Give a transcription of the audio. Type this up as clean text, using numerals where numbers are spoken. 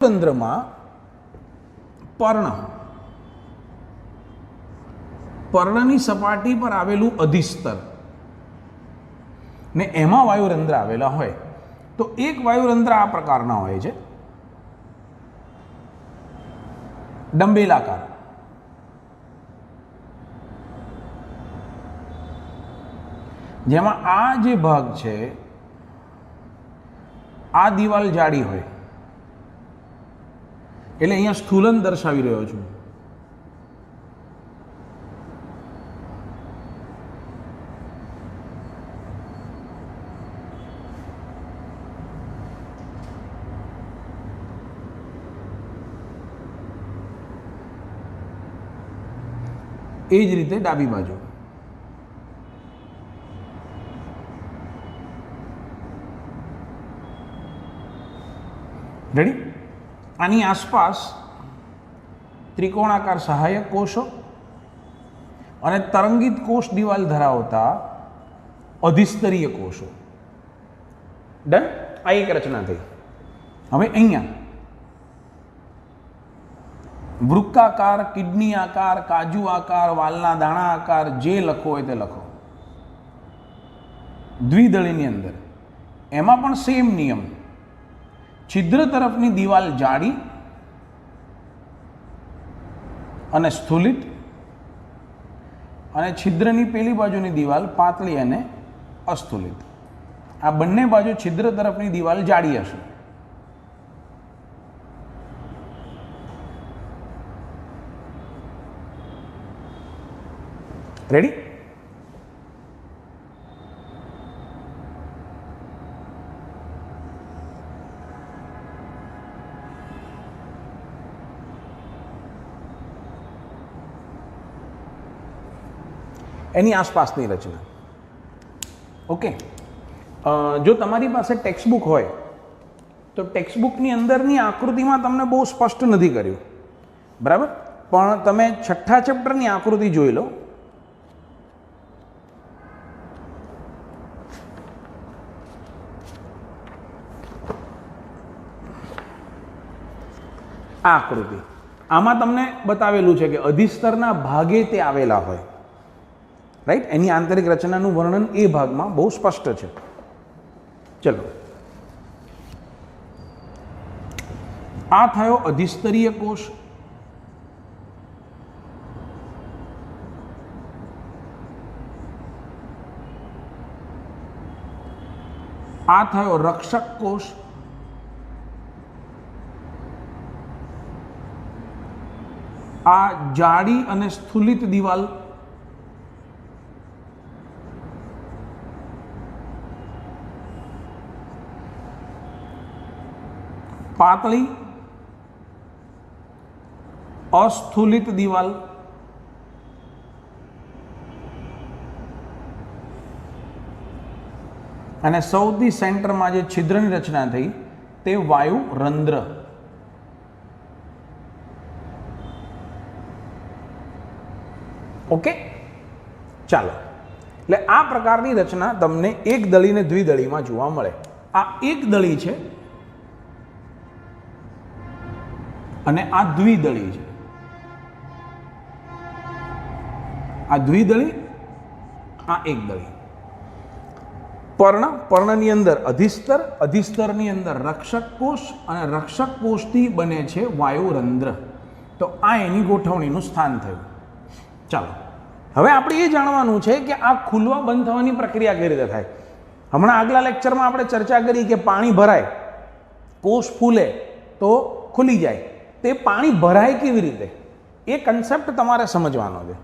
રંધ્રમાં પર્ણની સપાટી પર આવેલું અધિસ્તર ને એમાં વાયુરંધ્ર આવેલા હોય તો એક વાયુરંધ્ર આ પ્રકારના હોય છે, ડંબેલાકાર. જેમાં આ જે ભાગ છે આ દિવાલ જાડી હોય, એટલે અહીંયા સ્થૂલન દર્શાવી રહ્યો છું. એ જ રીતે ડાબી બાજુ રેડી. આની આસપાસ ત્રિકોણાકાર સહાયક કોષો અને તરંગિત કોષ દિવાલ ધરાવતા અધિસ્તરીય કોષો. ડન. આ એક રચના થઈ. હવે અહીંયા વૃક્કાકાર, કિડની આકાર, કાજુ આકાર, વાલના દાણા આકાર, જે લખો હોય તે લખો. દ્વિદળીની અંદર એમાં પણ સેમ નિયમ. છિદ્ર તરફની દિવાલ જાડી અને સ્થૂલિત, અને છિદ્રની પેલી બાજુની દિવાલ પાતળી અને અસ્થૂલિત. આ બંને બાજુ છિદ્ર તરફની દિવાલ જાડી હશે. રેડી. એની આસપાસની રચના. ઓકે. જો તમારી પાસે ટેક્સ્ટબુક હોય તો ટેક્સ્ટબુકની અંદરની આકૃતિમાં તમને બહુ સ્પષ્ટ નથી કર્યું, બરાબર, પણ તમે છઠ્ઠા ચેપ્ટરની આકૃતિ જોઈ લો. આ આકૃતિ આમાં તમને બતાવેલું છે કે અધિસ્તરના ભાગે તે આવેલા હોય, રાઈટ. એની આંતરિક રચનાનું વર્ણન એ ભાગમાં બહુ સ્પષ્ટ છે. ચલો, આ થયો અધિસ્તરીય કોષ. આ થયો રક્ષક કોષ. આ જાડી અને સ્થૂલિત દિવાલ. પાતળી અસ્થૂલિત દિવાલ. અને સૌથી સેન્ટરમાં જે છિદ્રની રચના થઈ તે વાયુ રંધ્ર. ઓકે, ચાલો. એટલે આ પ્રકારની રચના તમને એક દળી ને દ્વિદળીમાં જોવા મળે. આ એક દળી છે અને આ દ્વિદળી છે. આ દ્વિદળી, આ એક દળી. પર્ણની અંદર અધિસ્તર, અધિસ્તરની અંદર રક્ષક કોષ, અને રક્ષક કોષથી બને છે વાયુરંધ્ર. તો આ એની ગોઠવણીનું સ્થાન થયું. ચાલો, હવે આપણે એ જાણવાનું છે કે આ ખુલવા બંધ થવાની પ્રક્રિયા કઈ રીતે થાય. હમણાં આગલા લેક્ચરમાં આપણે ચર્ચા કરી કે પાણી ભરાય, કોષ ફૂલે તો ખુલી જાય. તે પાણી ભરાય કેવી રીતે, એ કન્સેપ્ટ તમારે સમજવાનો છે.